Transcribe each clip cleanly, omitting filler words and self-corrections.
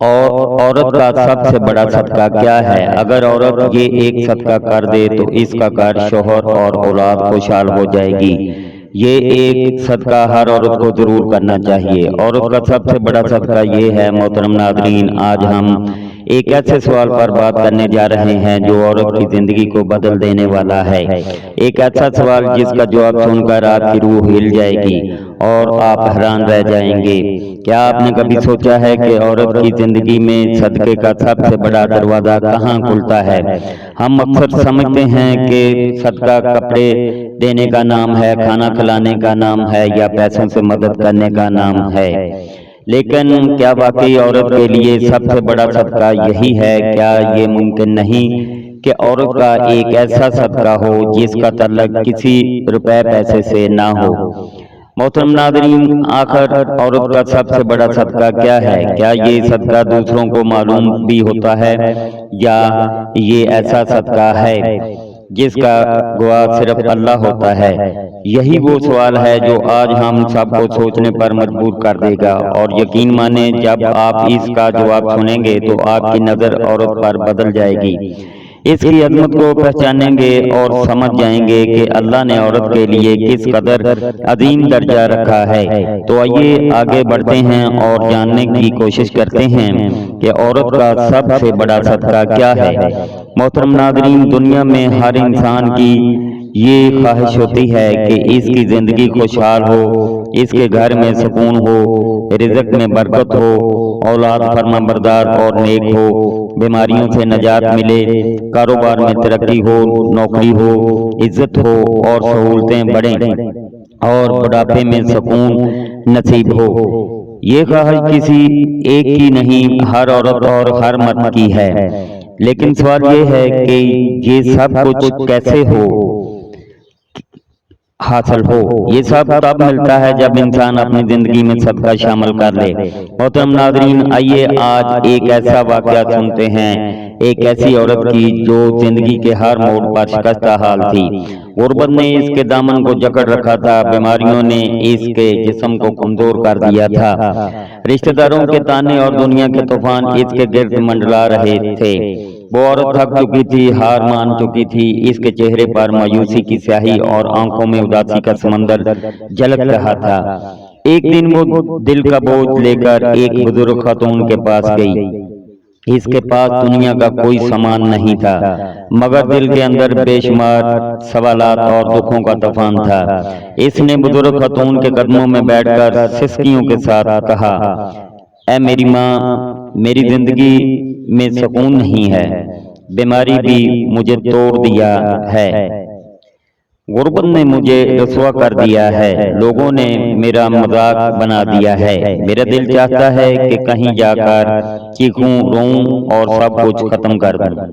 اور عورت کا سب سے بڑا صدقہ کیا ہے؟ اگر عورت یہ ایک صدقہ کر دے تو اس کا گھر، شوہر اور اولاد خوشحال ہو جائے گی۔ یہ ایک صدقہ ہر عورت کو ضرور کرنا چاہیے۔ عورت کا سب سے بڑا صدقہ یہ ہے۔ محترم ناظرین، آج ہم ایک ایسے سوال پر بات کرنے جا رہے ہیں جو عورت کی زندگی کو بدل دینے والا ہے۔ ایک ایسا سوال جس کا جواب سن کر آپ کی روح ہل جائے گی اور آپ حیران رہ جائیں گے۔ کیا آپ نے کبھی سوچا ہے کہ عورت کی زندگی میں صدقے کا سب سے بڑا دروازہ کہاں کھلتا ہے؟ ہم اکثر سمجھتے ہیں کہ صدقہ کپڑے دینے کا نام ہے، کھانا کھلانے کا نام ہے یا پیسوں سے مدد کرنے کا نام ہے، لیکن کیا واقعی عورت کے لیے سب سے بڑا صدقہ یہی ہے؟ کیا یہ ممکن نہیں کہ عورت کا ایک ایسا صدقہ ہو جس کا تعلق کسی روپے پیسے سے نہ ہو؟ محترم ناظرین، آخر عورت کا سب سے بڑا صدقہ کیا ہے؟ کیا یہ صدقہ دوسروں کو معلوم بھی ہوتا ہے یا یہ ایسا صدقہ ہے جس کا گواہ صرف اللہ ہوتا ہے؟ یہی وہ سوال ہے جو آج ہم سب کو سوچنے پر مجبور کر دے گا، اور یقین مانیں جب آپ اس کا جواب سنیں گے تو آپ کی نظر عورت پر بدل جائے گی، اس کی عظمت کو پہچانیں گے اور سمجھ جائیں گے کہ اللہ نے عورت کے لیے کس قدر عظیم درجہ رکھا ہے۔ تو آئیے آگے بڑھتے ہیں اور جاننے کی کوشش کرتے ہیں کہ عورت کا سب سے بڑا صدقہ کیا ہے۔ محترم ناظرین، دنیا میں ہر انسان کی یہ خواہش ہوتی ہے کہ اس کی زندگی خوشحال ہو، اس کے گھر میں سکون ہو، رزق میں برکت ہو، اولاد فرمانبردار اور نیک ہو، بیماریوں سے نجات ملے، کاروبار میں ترقی ہو، نوکری ہو، عزت ہو اور سہولتیں بڑھیں اور بڑھاپے میں سکون نصیب ہو۔ یہ خواہش کسی ایک کی نہیں، ہر عورت اور ہر مرد کی ہے، لیکن سوال یہ ہے کہ یہ سب کچھ کیسے حاصل ہو؟ یہ سب تب ملتا ہے جب انسان اپنی زندگی میں صدقہ شامل کر لے۔ محترم ناظرین، آئیے آج ایک ایسا واقعہ سنتے ہیں، ایک ایسی عورت کی جو زندگی کے ہر موڑ پر شکستہ حال تھی۔ غربت نے اس کے دامن کو جکڑ رکھا تھا، بیماریوں نے اس کے جسم کو کمزور کر دیا تھا، رشتہ داروں کے طعنے اور دنیا کے طوفان اس کے گرد منڈلا رہے تھے۔ وہ عورت تھک چکی تھی، ہار مان چکی تھی، اس کے چہرے پر مایوسی کی سیاہی اور آنکھوں میں اداسی کا سمندر جھلک رہا تھا۔ ایک دن وہ دل کا بوجھ لے کر ایک بزرگ خاتون کے پاس گئی۔ اس کے پاس دنیا کا کوئی سامان نہیں تھا، مگر دل کے اندر بے شمار سوالات اور دکھوں کا طوفان تھا۔ اس نے بزرگ خاتون کے قدموں میں بیٹھ کر سسکیوں کے ساتھ کہا، اے میری ماں، میری زندگی میں سکون نہیں ہے، بیماری بھی مجھے توڑ دیا ہے، غربت نے مجھے رسوا کر دیا ہے، لوگوں نے میرا مذاق بنا دیا ہے، میرا دل چاہتا ہے کہ کہیں جا کر چیخوں، روؤں اور سب کچھ ختم کر دوں۔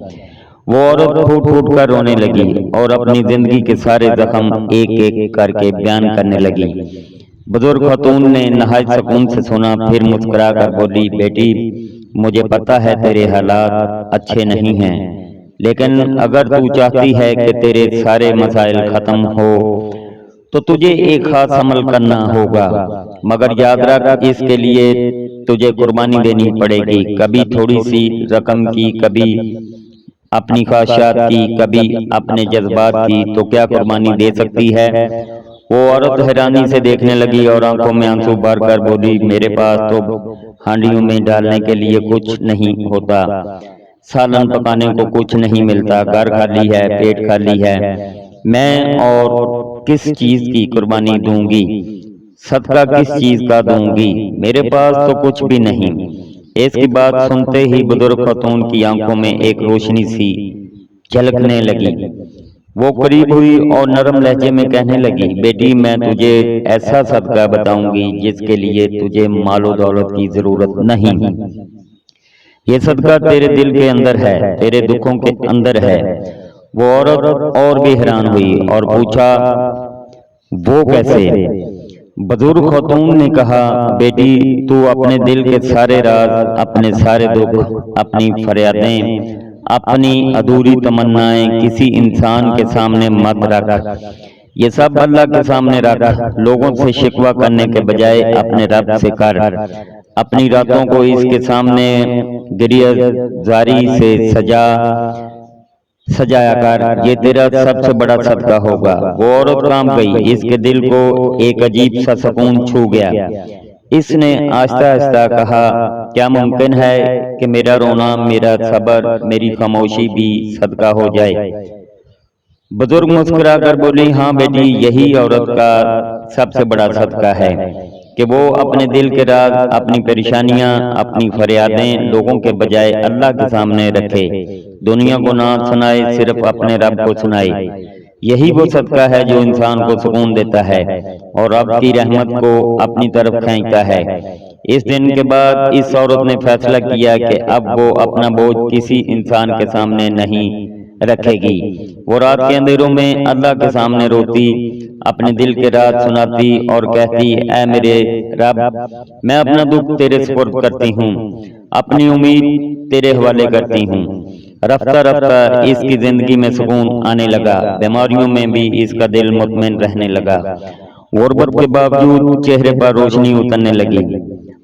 وہ عورت پھوٹ پھوٹ کر رونے لگی اور اپنی زندگی کے سارے زخم ایک ایک کر کے بیان کرنے لگی۔ بزرگ خاتون نے نہایت سکون سے سنا، پھر مسکرا کر بولی، بیٹی، مجھے پتا ہے تیرے حالات اچھے نہیں ہیں، لیکن اگر تو چاہتی ہے کہ تیرے سارے مسائل ختم ہو تو تجھے ایک خاص عمل کرنا ہوگا، مگر یاد رکھ اس کے لیے تجھے قربانی دینی پڑے گی، کبھی تھوڑی سی رقم کی، کبھی اپنی خواہشات کی، کبھی اپنے جذبات کی، تو کیا قربانی دے سکتی ہے؟ وہ عورت حیرانی سے دیکھنے لگی اور آنکھوں میں آنسو بھر کر بولی، میرے پاس تو ہانڈیوں میں ڈالنے کے لیے کچھ نہیں ہوتا، سالن پکانے کو کچھ نہیں ملتا، گھر خالی ہے، پیٹ خالی ہے، میں اور کس چیز کی قربانی دوں گی، صدقہ کس چیز کا دوں گی، میرے پاس تو کچھ بھی نہیں۔ اس کی بات سنتے ہی بزرگ خاتون کی آنکھوں میں ایک روشنی سی جھلکنے لگی۔ وہ قریب ہوئی اور نرم لہجے میں کہنے لگی، بیٹی، میں تجھے ایسا صدقہ بتاؤں گی جس کے لیے تجھے مال و دولت کی ضرورت نہیں، یہ صدقہ تیرے دل کے اندر ہے، تیرے دکھوں کے اندر ہے۔ وہ عورت اور بھی حیران ہوئی اور پوچھا، وہ کیسے؟ بزرگ خاتون نے کہا، بیٹی، تو اپنے دل کے سارے راز، اپنے سارے دکھ، اپنی فریادیں، اپنی ادھوری تمنائیں کسی انسان کے سامنے مت رکھ، یہ سب اللہ کے سامنے رکھ، لوگوں سے شکوہ کرنے کے بجائے اپنے رب سے کر، اپنی راتوں کو اس کے سامنے گریہ زاری سے سجایا کر، یہ تیرا سب سے بڑا صدقہ ہوگا۔ وہ عورت کانپ گئی، اس کے دل کو ایک عجیب سا سکون چھو گیا۔ اس نے آہستہ آہستہ کہا، کیا ممکن ہے کہ میرا رونا، میرا صبر، میری خاموشی بھی صدقہ ہو جائے؟ بزرگ مسکرا کر بولی، ہاں بیٹی، یہی عورت کا سب سے بڑا صدقہ ہے کہ وہ اپنے دل کے راز، اپنی پریشانیاں، اپنی فریادیں لوگوں کے بجائے اللہ کے سامنے رکھے، دنیا کو نہ سنائے، صرف اپنے رب کو سنائے۔ یہی وہ صدقہ ہے جو انسان کو سکون دیتا ہے اور رب کی رحمت کو اپنی طرف کھینچتا ہے۔ اس دن کے بعد اس عورت نے فیصلہ کیا کہ اب وہ اپنا بوجھ کسی انسان کے سامنے نہیں رکھے گی۔ وہ رات کے اندھیروں میں اللہ کے سامنے روتی، اپنے دل کے راز سناتی اور کہتی، اے میرے رب، میں اپنا دکھ تیرے سپرد کرتی ہوں، اپنی امید تیرے حوالے کرتی ہوں۔ رفتہ رفتہ اس کی زندگی میں سکون آنے لگا، بیماریوں میں بھی اس کا دل مطمئن رہنے لگا، غربت کے باوجود چہرے پر روشنی اترنے لگی،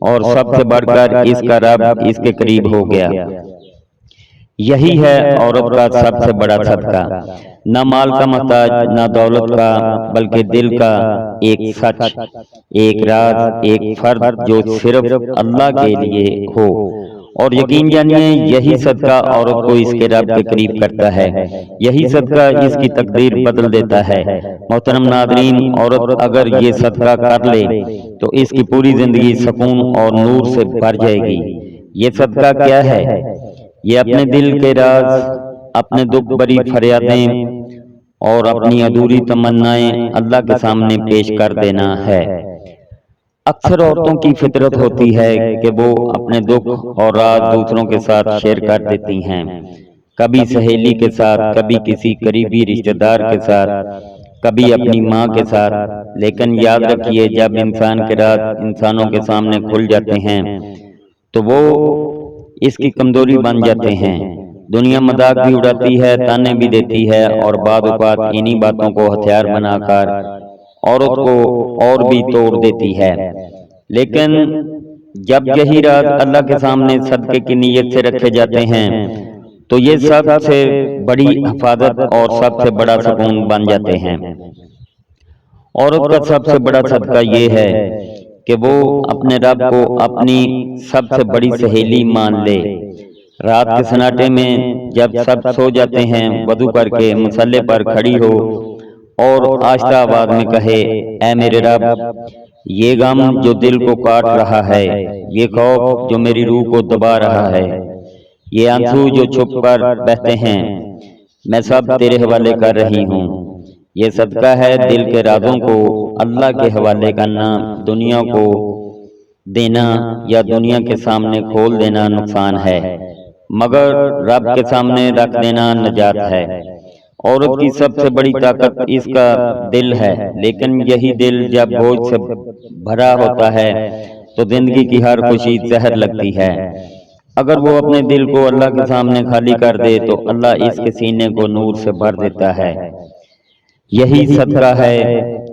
اور سب سے بڑھ کر اس کا رب اس کے قریب ہو گیا۔ یہی ہے عورت کا سب سے بڑا صدقہ، نہ مال کا محتاج، نہ دولت کا، بلکہ دل کا ایک سچ، ایک راز، ایک فرد جو صرف اللہ کے لیے ہو۔ اور یقین جانیے، یہی صدقہ عورت کو اس کے رب کے قریب کرتا ہے، یہی صدقہ اس کی تقدیر بدل دیتا ہے۔ محترم ناظرین، عورت اگر یہ صدقہ کر لے تو اس کی پوری زندگی سکون اور نور سے بھر جائے گی۔ یہ صدقہ کیا ہے؟ یہ اپنے دل کے راز، اپنے دکھ بھری فریادیں اور اپنی ادھوری تمنائیں اللہ کے سامنے پیش کر دینا ہے۔ اکثر عورتوں کی فطرت ہوتی ہے کہ وہ اپنے دکھ اور راز دوسروں کے ساتھ شیئر کر دیتی ہیں، کبھی سہیلی کے ساتھ، کبھی کسی قریبی رشتہ دار کے ساتھ، کبھی اپنی ماں کے ساتھ۔ لیکن یاد رکھیے، جب انسان کے راز انسانوں کے سامنے کھل جاتے ہیں تو وہ اس کی کمزوری بن جاتے ہیں۔ دنیا مذاق بھی اڑاتی ہے، تانے بھی دیتی ہے، اور بعض اوقات انہی باتوں کو ہتھیار بنا کر عورت کو اور بھی توڑ دیتی ہے۔ لیکن جب یہی راز اللہ کے سامنے صدقے کی نیت سے رکھے جاتے ہیں تو یہ سب سے بڑی حفاظت اور سب سے بڑا سکون بن جاتے ہیں۔ عورت کا سب سے بڑا صدقہ یہ ہے کہ وہ اپنے رب کو اپنی سب سے بڑی سہیلی مان لے۔ رات کے سناٹے میں جب سب سو جاتے ہیں، وضو کر کے مصلے پر کھڑی ہو اور آہستہ آواز میں کہے، اے میرے رب، یہ غم جو دل کو کاٹ رہا ہے، یہ خوف جو میری روح کو دبا رہا ہے، یہ آنسو جو چھپ کر بہتے ہیں، میں سب تیرے حوالے کر رہی ہوں۔ یہ صدقہ ہے دل کے رازوں کو اللہ کے حوالے کرنا۔ دنیا کو دینا یا دنیا کے سامنے کھول دینا نقصان ہے، مگر رب کے سامنے رکھ دینا نجات ہے۔ عورت کی سب سے بڑی طاقت اس کا دل ہے، لیکن یہی دل جب بوجھ سے بھرا ہوتا ہے تو زندگی کی ہر خوشی زہر لگتی ہے۔ اگر وہ اپنے دل کو اللہ کے سامنے خالی کر دے تو اللہ اس کے سینے کو نور سے بھر دیتا ہے۔ یہی صدقہ ہے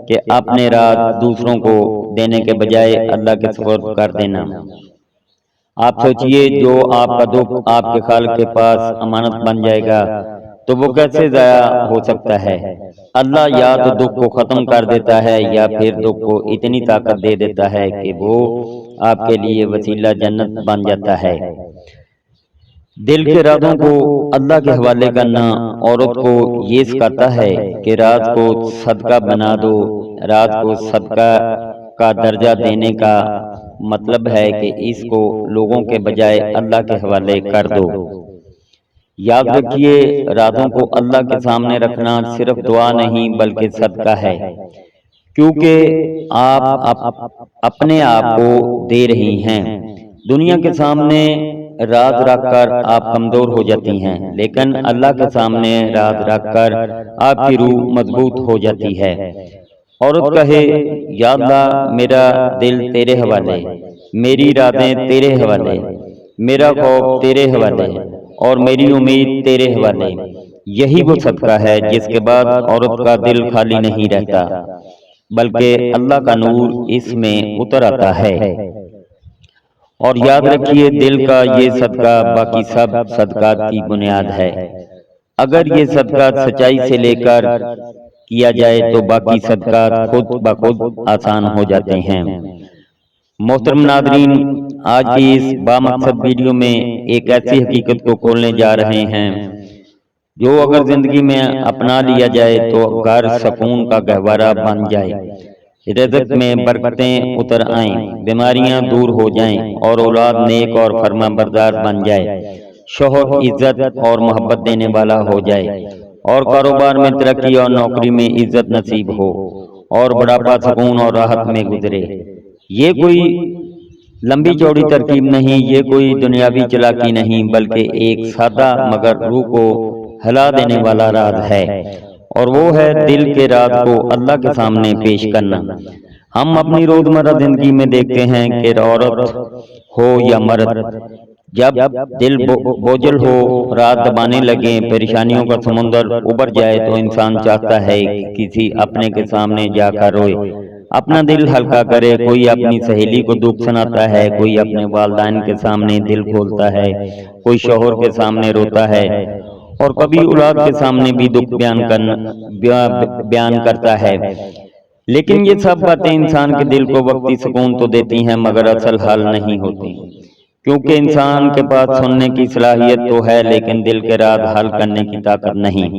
کہ اپنے راز دوسروں کو دینے کے بجائے اللہ کے سپرد کر دینا۔ آپ سوچئے، جو آپ کا دکھ آپ کے خالق کے پاس امانت بن جائے گا تو وہ کیسے ضائع ہو سکتا ہے؟ اللہ یا تو دکھ کو ختم کر دیتا ہے یا پھر دکھ کو اتنی طاقت دے دیتا ہے کہ وہ آپ کے لیے وسیلہ جنت بن جاتا ہے۔ دل کے رازوں کو اللہ کے حوالے کرنا عورت کو یہ سکھاتا ہے کہ راز کو صدقہ بنا دو۔ راز کو صدقہ کا درجہ دینے کا مطلب ہے کہ اس کو لوگوں کے بجائے اللہ کے حوالے کر دو۔ یاد رکھیے، رازوں کو اللہ کے سامنے رکھنا صرف دعا نہیں بلکہ صدقہ ہے، کیونکہ آپ اپنے آپ کو دے رہی ہیں۔ دنیا کے سامنے راز رکھ کر آپ کمزور ہو جاتی ہیں، لیکن اللہ کے سامنے راز رکھ کر آپ کی روح مضبوط ہو جاتی ہے۔ عورت کہے، یا اللہ، میرا دل تیرے حوالے، میری رازیں تیرے حوالے، میرا خوف تیرے حوالے اور میری امید تیرے حوالے۔ یہی وہ صدقہ ہے جس کے بعد عورت کا دل خالی نہیں رہتا بلکہ اللہ کا نور اس میں اتر آتا ہے۔ اور یاد رکھیے دل کا یہ صدقہ باقی سب صدقات کی بنیاد ہے۔ اگر یہ صدقات سچائی سے لے کر کیا جائے تو باقی صدقات خود بخود آسان ہو جاتے ہیں۔ محترم ناظرین، آج کی اس بامقصد ویڈیو میں ایک ایسی حقیقت کو کھولنے جا رہے ہیں جو اگر زندگی میں اپنا لیا جائے تو گھر سکون کا گہوارہ بن جائے، رزق میں برکتیں اتر آئیں، بیماریاں دور ہو جائیں اور اولاد نیک اور فرما بردار بن جائے، شوہر عزت اور محبت دینے والا ہو جائے اور کاروبار میں ترقی اور نوکری میں عزت نصیب ہو اور بڑھاپا سکون اور راحت میں گزرے۔ یہ کوئی لمبی چوڑی ترکیب نہیں، یہ کوئی دنیاوی چلاکی نہیں، بلکہ ایک سادہ مگر روح کو ہلا دینے والا راز ہے، اور وہ ہے دل کے راز کو اللہ کے سامنے پیش کرنا۔ ہم اپنی روزمرہ زندگی میں دیکھتے ہیں کہ عورت ہو یا مرد، جب دل بوجھل ہو، رات دبانے لگیں، پریشانیوں کا سمندر ابھر جائے تو انسان چاہتا ہے کہ کسی اپنے کے سامنے جا کر روئے، اپنا دل ہلکا کرے۔ کوئی اپنی سہیلی کو دکھ سناتا ہے، کوئی اپنے والدین کے سامنے دل کھولتا ہے، کوئی شوہر کے سامنے روتا ہے اور کبھی اولاد کے سامنے بھی دکھ بیان کرتا ہے۔ لیکن یہ سب باتیں انسان کے دل کو وقتی سکون تو دیتی ہیں مگر اصل حل نہیں ہوتی، کیونکہ انسان کے پاس سننے کی صلاحیت تو ہے لیکن دل کے راز حل کرنے کی طاقت نہیں۔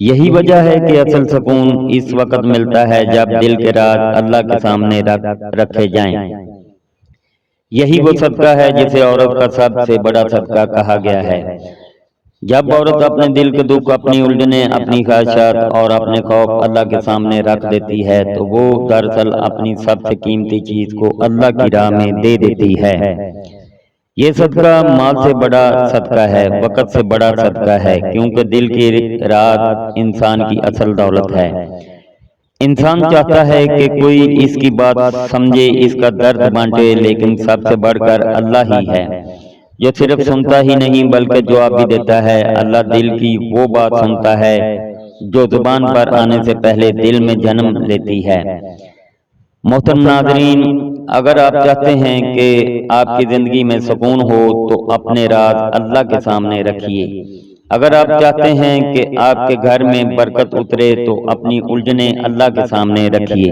یہی وجہ ہے کہ اصل سکون اس وقت ملتا ہے جب دل کے راز اللہ کے سامنے رکھے جائیں۔ یہی وہ صدقہ ہے جسے عورت کا سب سے بڑا صدقہ کہا گیا ہے۔ جب عورت اپنے دل کے دکھ، اپنی الجھنیں، اپنی خواہشات اور اپنے خوف اللہ کے سامنے رکھ دیتی ہے تو وہ دراصل اپنی سب سے قیمتی چیز کو اللہ کی راہ میں دے دیتی ہے۔ یہ صدقہ مال سے بڑا صدقہ ہے، وقت سے بڑا صدقہ ہے، کیونکہ دل کی راز انسان کی اصل دولت ہے۔ انسان چاہتا ہے کہ کوئی اس کی بات سمجھے، اس کا درد بانٹے، لیکن سب سے بڑھ کر اللہ ہی ہے جو صرف سنتا ہی نہیں بلکہ جواب بھی دیتا ہے۔ اللہ دل کی وہ بات سنتا ہے جو زبان پر آنے سے پہلے دل میں جنم لیتی ہے۔ محترم ناظرین، اگر آپ چاہتے ہیں کہ آپ کی زندگی میں سکون ہو تو اپنے راز اللہ کے سامنے رکھیے۔ اگر آپ چاہتے ہیں کہ آپ کے گھر میں برکت اترے تو اپنی الجھنیں اللہ کے سامنے رکھیے۔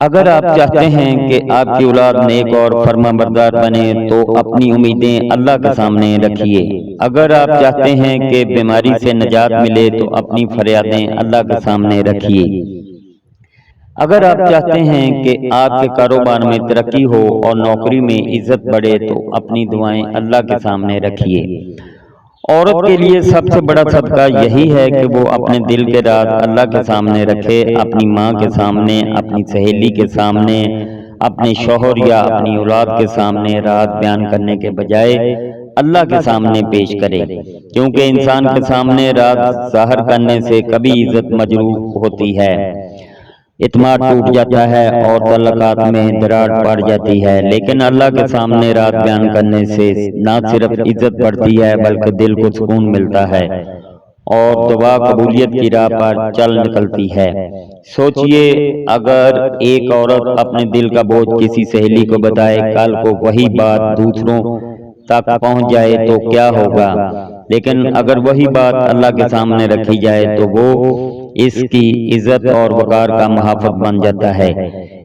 اگر آپ چاہتے ہیں کہ آپ کی اولاد نیک اور فرما بردار بنے تو اپنی امیدیں اللہ کے سامنے رکھیے۔ اگر آپ چاہتے ہیں کہ بیماری سے نجات ملے تو اپنی فریادیں اللہ کے سامنے رکھیے۔ اگر آپ چاہتے ہیں کہ آپ کے کاروبار میں ترقی ہو اور نوکری میں عزت بڑھے تو اپنی دعائیں اللہ کے سامنے رکھیے۔ عورت کے لیے سب سے بڑا صدقہ یہی ہے کہ وہ اپنے دل کے راز اللہ کے سامنے رکھے، اپنی ماں کے سامنے، اپنی سہیلی کے سامنے، اپنے شوہر یا اپنی اولاد کے سامنے راز بیان کرنے کے بجائے اللہ کے سامنے پیش کرے، کیونکہ انسان کے سامنے راز ظاہر کرنے سے کبھی عزت مجروح ہوتی ہے، اعتماد ٹوٹ جاتا ہے اور تعلقات میں دراڑ پڑ جاتی ہے، لیکن اللہ کے سامنے راز بیان کرنے سے نہ صرف عزت بڑھتی ہے بلکہ دل کو سکون ملتا ہے اور دعا قبولیت کی راہ پر چل نکلتی ہے۔ سوچئے اگر ایک عورت اپنے دل کا بوجھ کسی سہیلی کو بتائے، کل کو وہی بات دوسروں تک پہنچ جائے تو کیا ہوگا؟ لیکن اگر وہی بات اللہ کے سامنے رکھی جائے تو وہ اس کی عزت اور وقار کا محافظ بن جاتا ہے۔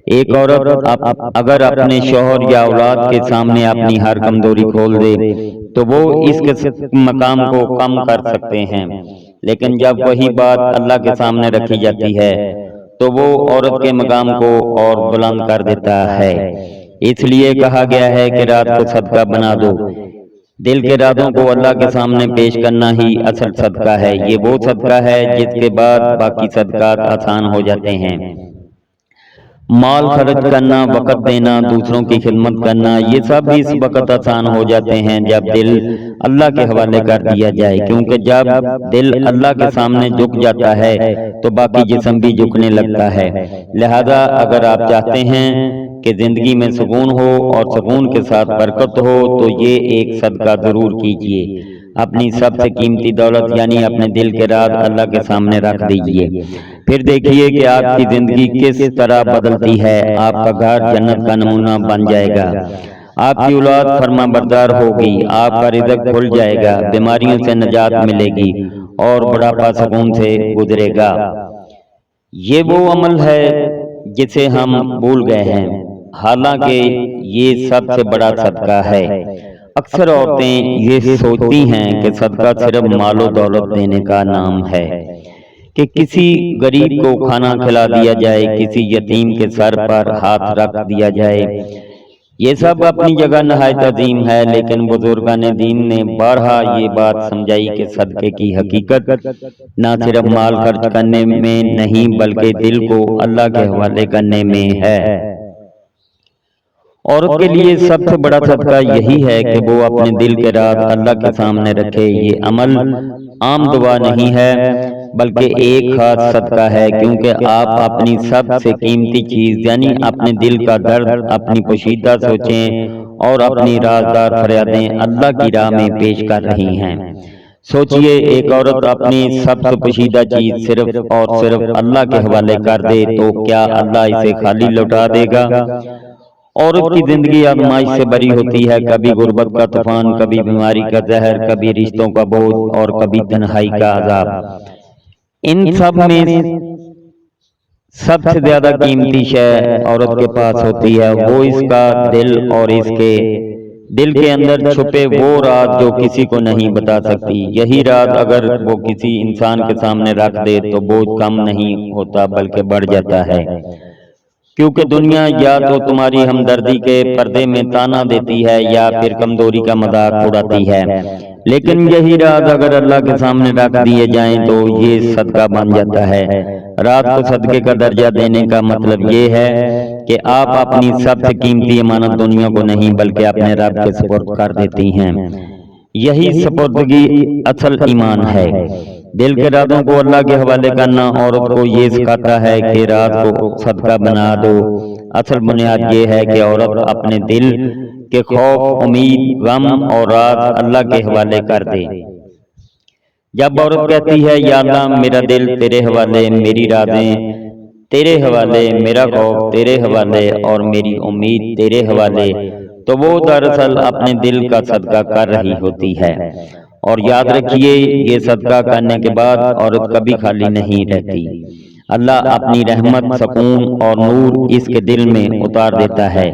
ایک عورت اگر اپنے شوہر یا اولاد کے سامنے اپنی ہر کمزوری کھول دے تو وہ اس کے مقام کو کم کر سکتے ہیں، لیکن جب وہی بات اللہ کے سامنے رکھی جاتی ہے تو وہ عورت کے مقام کو اور بلند کر دیتا ہے۔ اس لیے کہا گیا ہے کہ رات کو صدقہ بنا دو۔ دل کے رازوں کو اللہ کے سامنے پیش کرنا ہی اصل صدقہ ہے۔ یہ وہ صدقہ ہے جس کے بعد باقی صدقات آسان ہو جاتے ہیں۔ مال خرچ کرنا، وقت دینا، دوسروں کی خدمت کرنا، یہ سب اس وقت آسان ہو جاتے ہیں جب دل اللہ کے حوالے کر دیا جائے، کیونکہ جب دل اللہ کے سامنے جھک جاتا ہے تو باقی جسم بھی جھکنے لگتا ہے۔ لہذا اگر آپ چاہتے ہیں کہ زندگی میں سکون ہو اور سکون کے ساتھ برکت ہو تو یہ ایک صدقہ ضرور کیجئے۔ اپنی سب سے قیمتی دولت یعنی اپنے دل کے راز اللہ کے سامنے رکھ دیجئے، پھر دیکھیے کہ آپ کی زندگی کس طرح بدلتی ہے۔ آپ کا گھر جنت کا نمونہ بن جائے گا۔ آپ کی اولاد فرما بردار ہوگی، آپ کا رزق کھل جائے گا، بیماریوں سے نجات ملے گی اور بڑھاپا سکون سے گزرے گا۔ یہ وہ عمل ہے جسے ہم بھول گئے ہیں، حالانکہ یہ سب سے بڑا صدقہ ہے۔ اکثر عورتیں یہ سوچتی ہیں کہ صدقہ صرف مال و دولت دینے کا نام ہے، کہ کسی غریب کو کھانا کھلا دیا جائے، کسی یتیم کے سر پر ہاتھ رکھ دیا جائے۔ یہ سب اپنی جگہ نہایت عظیم ہے، لیکن بزرگان دین نے بارہا یہ بات سمجھائی کہ صدقے کی حقیقت نہ صرف مال خرچ کرنے میں نہیں بلکہ دل کو اللہ کے حوالے کرنے میں ہے۔ عورت کے لیے سب سے بڑا صدقہ یہی ہے کہ وہ اپنے دل کے راز اللہ کے سامنے رکھے۔ یہ عمل عام دعا نہیں ہے بلکہ ایک خاص صدقہ ہے، کیونکہ آپ اپنی سب سے قیمتی چیز یعنی اپنے دل کا درد، اپنی پوشیدہ سوچیں اور اپنی رازدار فریادیں اللہ کی راہ میں پیش کر رہی ہیں۔ سوچئے، ایک عورت اپنی سب سے پوشیدہ چیز صرف اور صرف اللہ کے حوالے کر دے تو کیا اللہ اسے خالی لوٹا دے گا؟ عورت کی زندگی آزمائش سے بری ہوتی ہے، کبھی غربت کا طوفان، کبھی بیماری کا زہر، کبھی رشتوں کا بوجھ اور کبھی تنہائی کا عذاب۔ ان سب میں سب سے زیادہ قیمتی شے عورت کے پاس ہوتی ہے، وہ اس کا دل اور اس کے دل کے اندر چھپے وہ راز جو کسی کو نہیں بتا سکتی۔ یہی راز اگر وہ کسی انسان کے سامنے رکھ دے تو بوجھ کم نہیں ہوتا بلکہ بڑھ جاتا ہے، کیونکہ دنیا یا تو تمہاری ہمدردی کے پردے میں تانا دیتی ہے یا پھر کمزوری کا مذاق اڑاتی ہے، لیکن یہی راز اگر اللہ کے سامنے رکھ دیے جائیں تو یہ صدقہ بن جاتا ہے۔ رات کو صدقے کا درجہ دینے کا مطلب یہ ہے کہ آپ اپنی سب سے قیمتی امانت دنیا کو نہیں بلکہ اپنے رب کے سپرد کر دیتی ہیں۔ یہی سپردگی اصل ایمان ہے۔ دل کے رازوں کو اللہ کے حوالے کرنا عورت کو یہ سکھاتا ہے کہ رات کو صدقہ بنا دو۔ اصل بنیاد یہ ہے کہ عورت اپنے دل کے خوف، امید، غم اور راز اللہ کے حوالے کر دے۔ جب عورت کہتی ہے یا اللہ میرا دل تیرے حوالے، میری رازیں تیرے حوالے، میرا خوف تیرے حوالے اور میری امید تیرے حوالے، تو وہ دراصل اپنے دل کا صدقہ کر رہی ہوتی ہے۔ اور یاد رکھیے، یہ صدقہ کرنے کے بعد عورت کبھی خالی نہیں رہتی۔ اللہ اپنی رحمت، سکون اور نور اس کے دل میں اتار دیتا ہے۔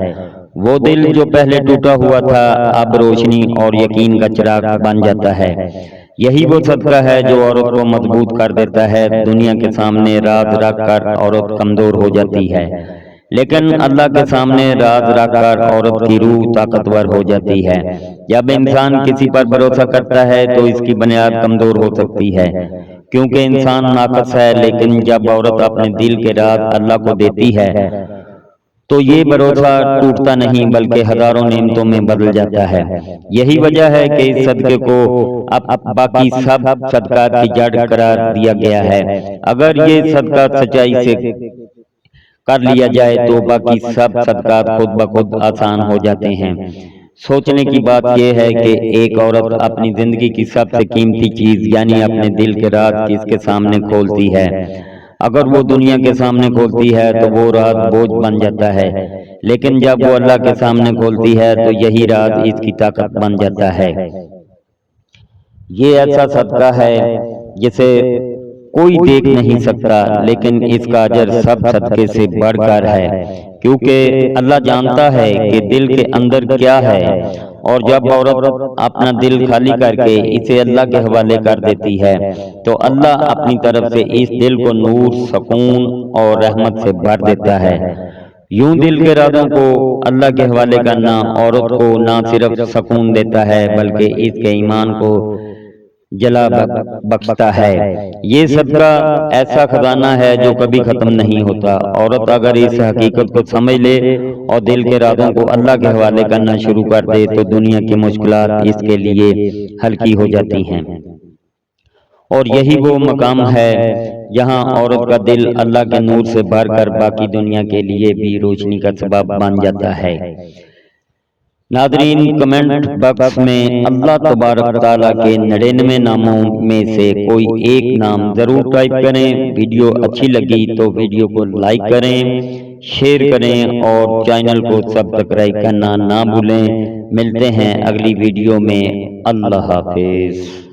وہ دل جو پہلے ٹوٹا ہوا تھا اب روشنی اور یقین کا چراغ بن جاتا ہے۔ یہی وہ صدقہ ہے جو عورت کو مضبوط کر دیتا ہے۔ دنیا کے سامنے راز رکھ کر عورت کمزور ہو جاتی ہے، لیکن اللہ کے سامنے راز رکھ کر عورت کی روح طاقتور ہو جاتی ہے۔ جب انسان کسی پر بھروسہ کرتا ہے تو اس کی بنیاد کمزور ہو سکتی ہے، کیونکہ انسان ناقص ہے، لیکن جب عورت اپنے دل کے راز اللہ کو دیتی ہے تو یہ بھروسہ ٹوٹتا نہیں بلکہ ہزاروں نعمتوں میں بدل جاتا ہے۔ یہی وجہ ہے کہ اس صدقے کو اب باقی سب صدقات کی جڑ قرار دیا گیا ہے۔ اگر یہ صدقہ سچائی سے کر لیا جائے تو باقی سب صدقات خود بخود آسان ہو جاتے ہیں۔ سوچنے کی بات یہ ہے کہ ایک عورت اپنی زندگی کی سب سے قیمتی چیز یعنی اپنے دل کے راز کس کے سامنے کھولتی ہے۔ اگر وہ دنیا کے سامنے کھولتی ہے تو وہ راز بوجھ بن جاتا ہے، لیکن جب وہ اللہ کے سامنے کھولتی ہے تو یہی راز اس کی طاقت بن جاتا ہے۔ یہ ایسا صدقہ ہے جسے کوئی دیکھ نہیں سکتا، لیکن اس کا اجر سب صدقے سے بڑھ کر ہے، کیونکہ اللہ جانتا ہے کہ دل کے اندر کیا ہے۔ اور جب عورت اپنا دل خالی کر کے اسے اللہ کے حوالے کر دیتی ہے تو اللہ اپنی طرف سے اس دل کو نور، سکون اور رحمت سے بھر دیتا ہے۔ یوں دل کے رازوں کو اللہ کے حوالے کرنا عورت کو نہ صرف سکون دیتا ہے بلکہ اس کے ایمان کو جلا بخشتا ہے۔ یہ صدقہ ایسا خزانہ ہے جو کبھی ختم نہیں ہوتا۔ عورت اگر اس حقیقت کو سمجھ لے اور دل کے رازوں کو اللہ کے حوالے کرنا شروع کر دے تو دنیا کی مشکلات اس کے لیے ہلکی ہو جاتی ہیں۔ اور یہی وہ مقام ہے جہاں عورت کا دل اللہ کے نور سے بھر کر باقی دنیا کے لیے بھی روشنی کا سبب بن جاتا ہے۔ ناظرین، کمنٹ باکس میں اللہ تبارک تعالیٰ کے 99 ناموں میں سے کوئی ایک نام ضرور ٹائپ کریں۔ ویڈیو اچھی لگی تو ویڈیو کو لائک کریں، شیئر کریں اور چینل کو سبسکرائب کرنا نہ بھولیں۔ ملتے ہیں اگلی ویڈیو میں۔ اللہ حافظ۔